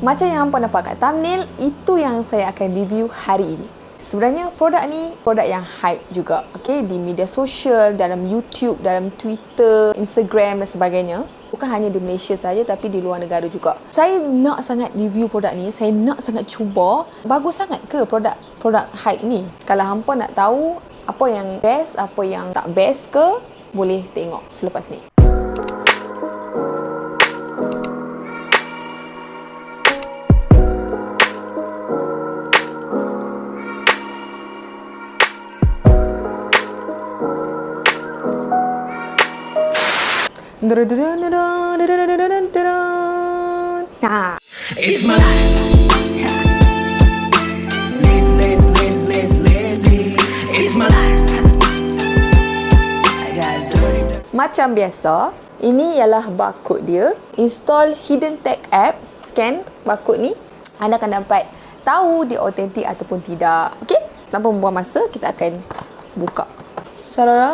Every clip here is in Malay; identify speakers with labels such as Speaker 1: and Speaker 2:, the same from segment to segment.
Speaker 1: Macam yang hampa nampak kat thumbnail, itu yang saya akan review hari ini. Sebenarnya produk ni produk yang hype juga, okay? Di media sosial, dalam YouTube, dalam Twitter, Instagram dan sebagainya. Bukan hanya di Malaysia saja, tapi di luar negara juga. Saya nak sangat review produk ni, saya nak sangat cuba. Bagus sangat ke produk hype ni? Kalau hampa nak tahu apa yang best, apa yang tak best ke, boleh tengok selepas ni. Nah, it's my life. It's my life. Macam biasa, ini ialah barcode dia. Install hidden tag app, scan barcode ni, anda akan dapat tahu dia autentik ataupun tidak. Okey? Tanpa membuang masa, kita akan buka. Sarara.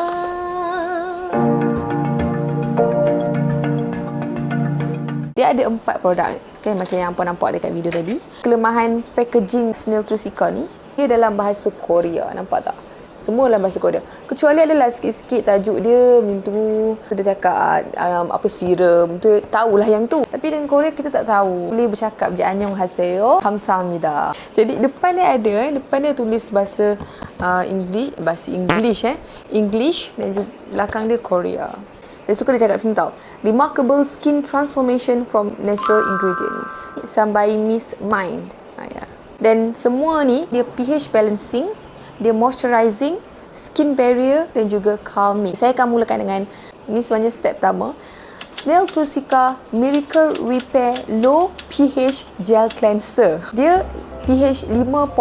Speaker 1: Dia ada 4 produk, okay, macam yang apa nampak dekat video tadi. Kelemahan packaging Snail Truscica ni, dia dalam bahasa Korea, nampak tak? Semua dalam bahasa Korea. Kecuali adalah sikit-sikit tajuk dia, mintu, dia cakap apa serum, tu tahulah yang tu. Tapi dengan Korea kita tak tahu. Boleh bercakap je annyeonghaseyo, kamsahamnida. Jadi depan dia tulis bahasa English dan juga belakang dia Korea. Saya suka dia cakap macam tau. Remarkable skin transformation from natural ingredients. Somebymi's mind. Dan semua ni, dia pH balancing, dia moisturizing, skin barrier dan juga calming. Saya akan mulakan dengan, ni sebenarnya step pertama. Snail Truscica Miracle Repair Low pH Gel Cleanser. Dia pH 5.5.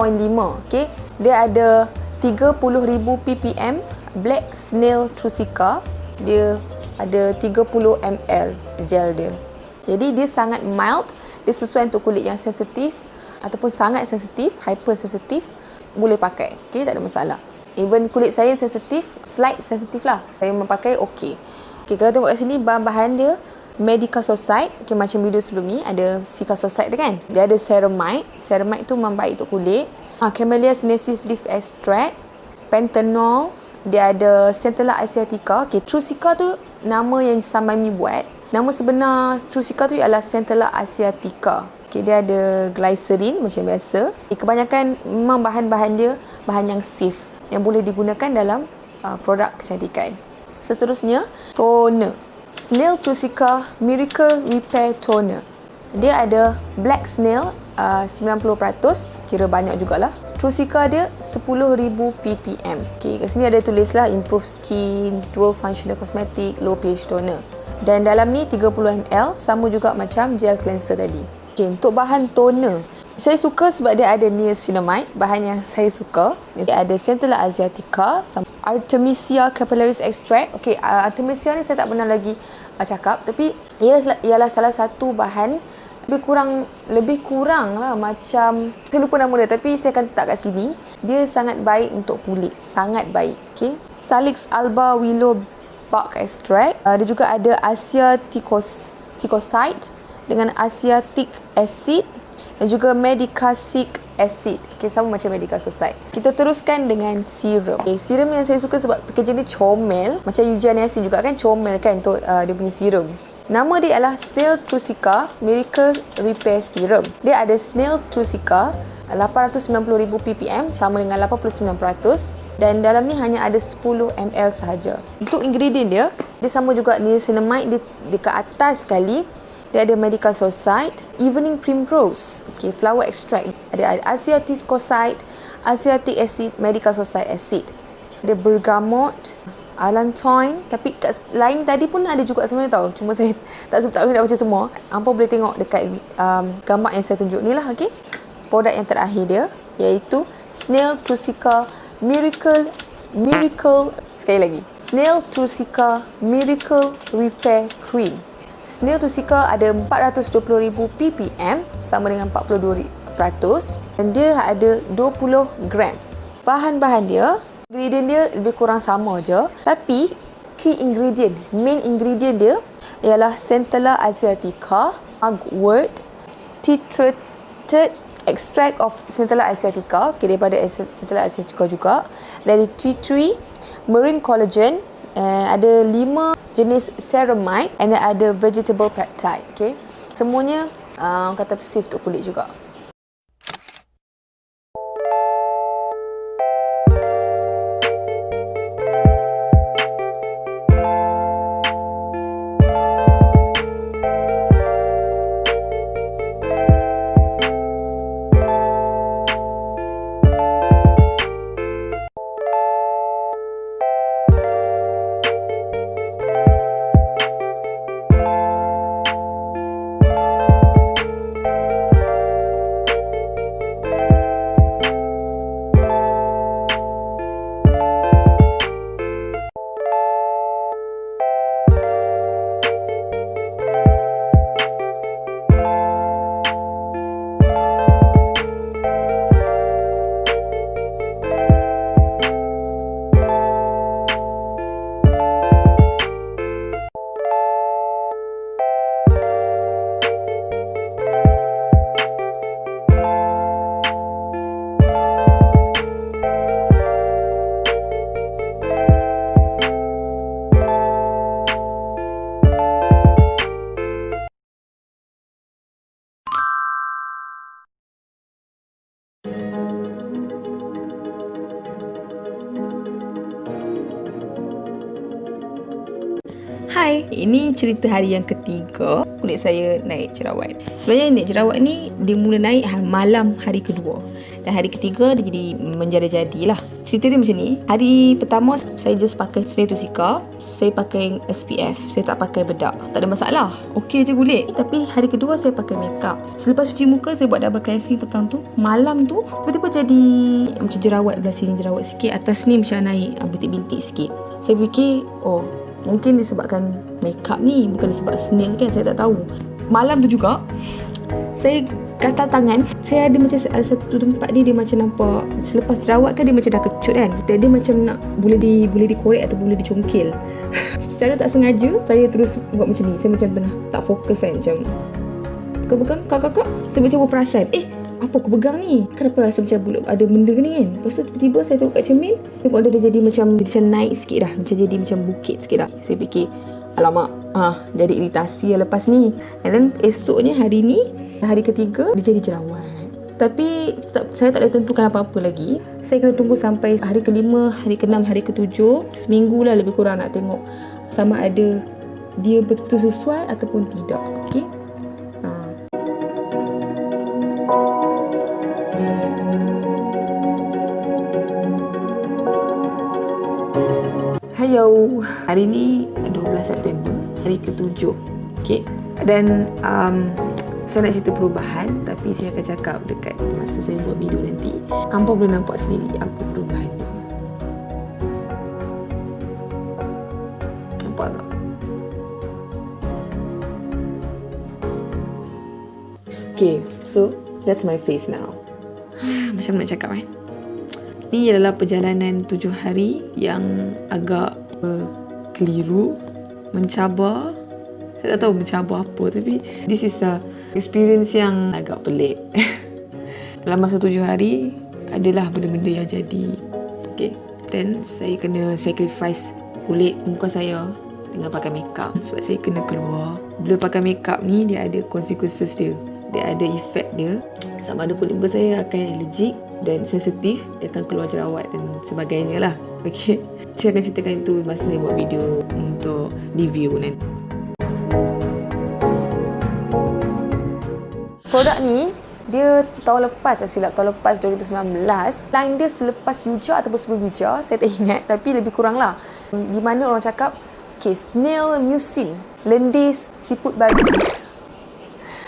Speaker 1: Okay? Dia ada 30,000 ppm Black Snail Truscica. Dia ada 30 ml gel dia. Jadi dia sangat mild, dia sesuai untuk kulit yang sensitif ataupun sangat sensitif, hypersensitif, boleh pakai. Okey, tak ada masalah. Even kulit saya sensitif, slight sensitif lah. Saya memakai okey. Okey, kalau tengok kat sini bahan-bahan dia MePalaceShop. Okey, macam video sebelum ni ada Cicasocyte dia kan. Dia ada ceramide. Ceramide tu memang baik untuk kulit. Camellia sinensis leaf extract, panthenol, dia ada Centella asiatica. Okey, Truscica tu nama yang Somebymi buat. Nama sebenar Truscica tu ialah Centella asiatica. Okay, dia ada glycerin macam biasa. Kebanyakan memang bahan-bahan dia bahan yang safe, yang boleh digunakan dalam produk kecantikan. Seterusnya, toner. Snail Truscica Miracle Repair Toner. Dia ada Black Snail 90%, kira banyak jugalah. Truscica dia 10,000 ppm. Okay, kat sini ada tulis lah Improve Skin, Dual Functional Cosmetic, Low pH Toner. Dan dalam ni 30 ml, sama juga macam gel cleanser tadi. Okay, untuk bahan toner, saya suka sebab dia ada niacinamide, bahan yang saya suka. Dia ada Centella asiatica, Artemisia capillaris extract. Okay, Artemisia ni saya tak pernah lagi cakap, tapi ialah salah satu bahan lebih kurang lah macam, saya lupa nama dia tapi saya akan letak kat sini. Dia sangat baik untuk kulit, sangat baik. Okay. Salix alba willow bark extract. Dia juga ada asiaticosite dengan asiatic acid dan juga medicasic acid. Okay, sama macam MePalaceShop. Kita teruskan dengan serum. Okay, serum yang saya suka sebab packaging dia comel, macam Yujaniasi juga kan, comel kan untuk dia punya serum. Nama dia adalah Snail Truscica Miracle Repair Serum. Dia ada Snail Truscica 890,000 ppm sama dengan 89%, dan dalam ni hanya ada 10 ml sahaja. Untuk ingredient dia sama juga niacinamide, dia dekat atas sekali. Dia ada MePalaceShop, Evening Primrose, okay, flower extract. Ada asiaticosite, asiatic acid, MePalaceShop acid. Ada bergamot, allantoin, tapi kat lain tadi pun ada juga sebenarnya tau. Cuma saya tak boleh nak baca semua. Hampa boleh tengok dekat gambar yang saya tunjuk ni lah. Okay? Produk yang terakhir dia iaitu Snail Truscica Miracle, sekali lagi, Snail Truscica Miracle Repair Cream. Snail Truscica ada 420,000 ppm sama dengan 42%, dan dia ada 20 gram. Bahan-bahan dia, ingredient dia lebih kurang sama je, tapi key ingredient, main ingredient dia ialah Centella asiatica, mugwort, tea treated extract of Centella asiatica, okay, daripada Centella asiatica juga. Dari tea tree, marine collagen, ada 5 jenis ceramide, and ada vegetable peptide, okay. Semuanya kata safe untuk kulit juga. Hai, ini cerita hari yang ketiga kulit saya naik jerawat. Sebenarnya naik jerawat ni dia mula naik malam hari kedua, dan hari ketiga dia jadi menjadi-jadilah. Cerita dia macam ni. Hari pertama saya just pakai SNAIL TRUECICA, saya pakai SPF, saya tak pakai bedak, tak ada masalah, okey je kulit. Tapi hari kedua saya pakai makeup. Selepas cuci muka saya buat double cleansing petang tu, malam tu tiba-tiba jadi macam jerawat belah sini, jerawat sikit, atas ni macam naik bintik-bintik sikit. Saya fikir, oh mungkin disebabkan makeup ni, bukan disebab snail kan, saya tak tahu. Malam tu juga saya gatal tangan. Saya ada macam ada satu tempat ni dia macam nampak, selepas jerawat kan dia macam dah kecut kan, dia macam nak boleh dikorek atau boleh dicongkil. Secara tak sengaja saya terus buat macam ni. Saya macam tengah tak fokus kan, macam pegang kakak, saya macam berperasan, apa aku pegang ni? Kenapa rasa macam ada benda ni kan? Lepas tu tiba-tiba saya tengok kat cermin, tengok dia dah jadi macam naik sikit dah, macam jadi macam bukit sikit dah. Saya fikir, alamak, jadi iritasi lepas ni. And then esoknya hari ni, hari ketiga, dia jadi jerawat. Tapi saya tak ada tentukan apa-apa lagi. Saya kena tunggu sampai hari ke-5, hari ke-6, hari ke-7, seminggu lah lebih kurang nak tengok sama ada dia betul-betul sesuai ataupun tidak. Okay? Hello, hari ni 12 September, hari ke-7. Okay. Dan saya nak cerita perubahan, tapi saya akan cakap dekat masa saya buat video nanti. Hampa boleh nampak sendiri apa perubahan dia. Nampak tak? Okay, so that's my face now. Macam mana nak cakap kan? Ini adalah perjalanan 7 hari yang agak keliru, mencabar. Saya tak tahu mencabar apa, tapi this is a experience yang agak pelik. Dalam masa 7 hari, adalah benda-benda yang jadi. Okay. Then, saya kena sacrifice kulit muka saya dengan pakai makeup. Sebab saya kena keluar. Bila pakai makeup ni, dia ada consequences dia. Dia ada efek dia. Sama ada kulit muka saya akan allergic dan sensitif, dia akan keluar jerawat dan sebagainya lah. Okay. Saya akan ceritakan itu masa saya buat video untuk review nanti. Produk ni, dia tahun lepas, tak silap, tahun lepas 2019. Line dia selepas Yuja ataupun sebelum Yuja, saya tak ingat, tapi lebih kurang lah. Di mana orang cakap, okay, Snail Mucin, lendir siput babi.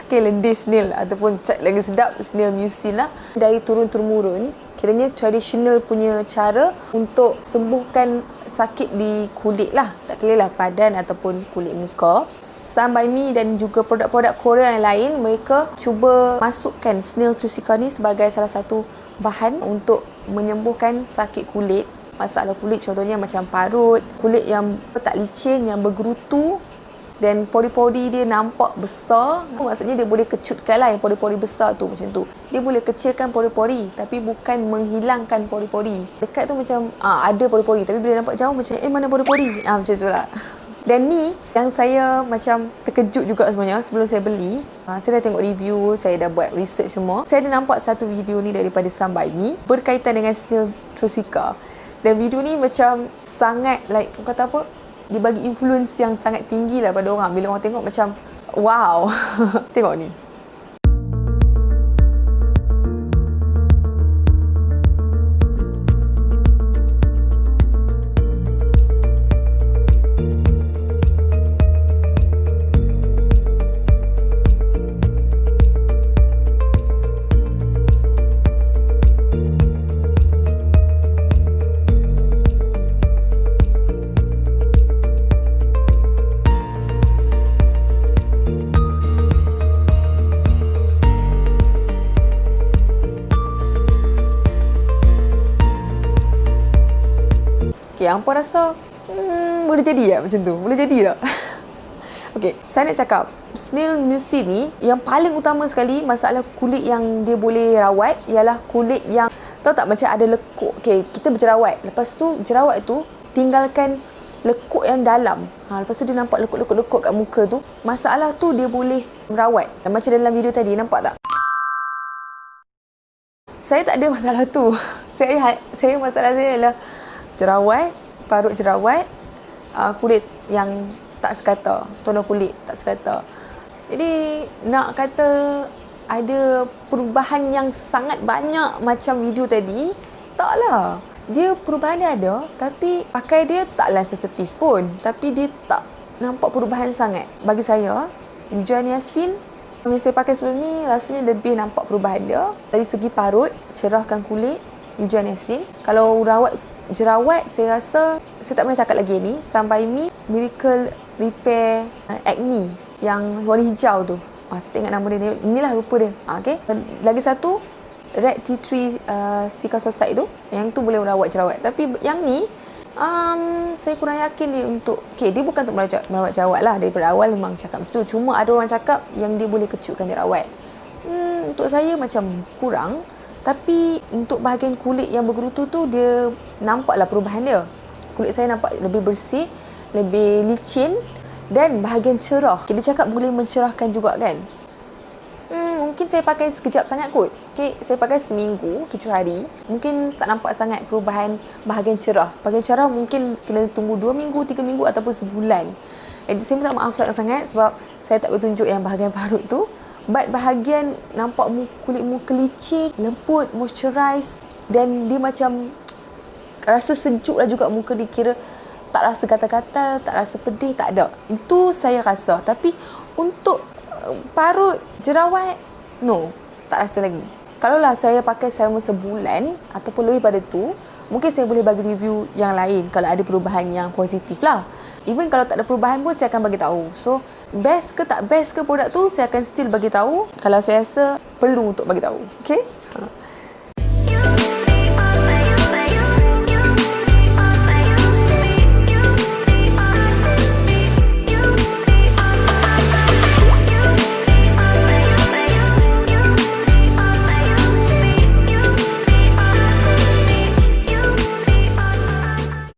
Speaker 1: Okay, lendir snail ataupun lagi sedap Snail Mucin lah. Dari turun-temurun, kiranya traditional punya cara untuk sembuhkan sakit di kulit lah. Tak kira lah badan ataupun kulit muka. Somebymi dan juga produk-produk Korea yang lain, mereka cuba masukkan SNAIL TRUECICA ni sebagai salah satu bahan untuk menyembuhkan sakit kulit. Masalah kulit contohnya macam parut, kulit yang tak licin, yang bergerutu, Dan pori-pori dia nampak besar. Maksudnya dia boleh kecutkan lah yang pori-pori besar tu, macam tu. Dia boleh kecilkan pori-pori tapi bukan menghilangkan pori-pori. Dekat tu macam ada pori-pori, tapi bila nampak jauh macam mana pori-pori? Macam tu lah. Dan ni yang saya macam terkejut juga sebenarnya sebelum saya beli. Saya dah tengok review, saya dah buat research semua. Saya ada nampak satu video ni daripada Somebymi berkaitan dengan Snail Treucica. Dan video ni macam sangat kata apa? Dia bagi influence yang sangat tinggi lah pada orang. Bila orang tengok macam wow. Tengok ni. Okay, hampa rasa boleh jadi tak macam tu? Boleh jadi tak? Okay, saya nak cakap Snail Mucin ni yang paling utama sekali masalah kulit yang dia boleh rawat ialah kulit yang tahu tak macam ada lekuk. Okay, kita berjerawat. Lepas tu jerawat tu tinggalkan lekuk yang dalam. Lepas tu dia nampak lekuk-lekuk kat muka tu. Masalah tu dia boleh merawat. Macam dalam video tadi, nampak tak? Saya tak ada masalah tu. Saya masalah saya ialah jerawat, parut jerawat, kulit yang tak sekata, toner kulit tak sekata. Jadi nak kata ada perubahan yang sangat banyak macam video tadi, taklah. Dia perubahan dia ada, tapi pakai dia taklah sensitif pun. Tapi dia tak nampak perubahan sangat. Bagi saya, hujan Yasin yang saya pakai sebelum ni rasanya lebih nampak perubahan dia. Dari segi parut, cerahkan kulit, hujan Yasin. Kalau jerawat, saya rasa saya tak pernah cakap lagi ni. Somebymi Miracle Repair Acne yang warna hijau tu. Saya tak ingat nama dia. Inilah rupa dia. Okay. Lagi satu, Red Tea Tree Cicatricide tu. Yang tu boleh merawat jerawat. Tapi yang ni saya kurang yakin dia untuk dia bukan untuk merawat jerawat lah. Daripada awal memang cakap macam tu. Cuma ada orang cakap yang dia boleh kecutkan jerawat. Untuk saya macam kurang. Tapi untuk bahagian kulit yang bergerutu tu, dia nampaklah perubahan dia. Kulit saya nampak lebih bersih, lebih licin dan bahagian cerah. Dia cakap boleh mencerahkan juga kan. Mungkin saya pakai sekejap sangat kot. Saya pakai seminggu, 7 hari. Mungkin tak nampak sangat perubahan bahagian cerah. Bahagian cerah mungkin kena tunggu 2 minggu, 3 minggu ataupun sebulan. Jadi saya minta maaf sangat sebab saya tak boleh tunjuk yang bahagian parut tu. But bahagian nampak kulit muka licin, lembut, moisturiser dan dia macam rasa sejuk lah juga muka dia, kira tak rasa gatal-gatal, tak rasa pedih, tak ada. Itu saya rasa. Tapi untuk parut, jerawat, no, tak rasa lagi. Kalaulah saya pakai selama sebulan ataupun lebih pada tu, mungkin saya boleh bagi review yang lain kalau ada perubahan yang positif lah. Even kalau tak ada perubahan pun saya akan bagi tahu. So, best ke tak best ke produk tu, saya akan still bagi tahu kalau saya rasa perlu untuk bagi tahu. Okay?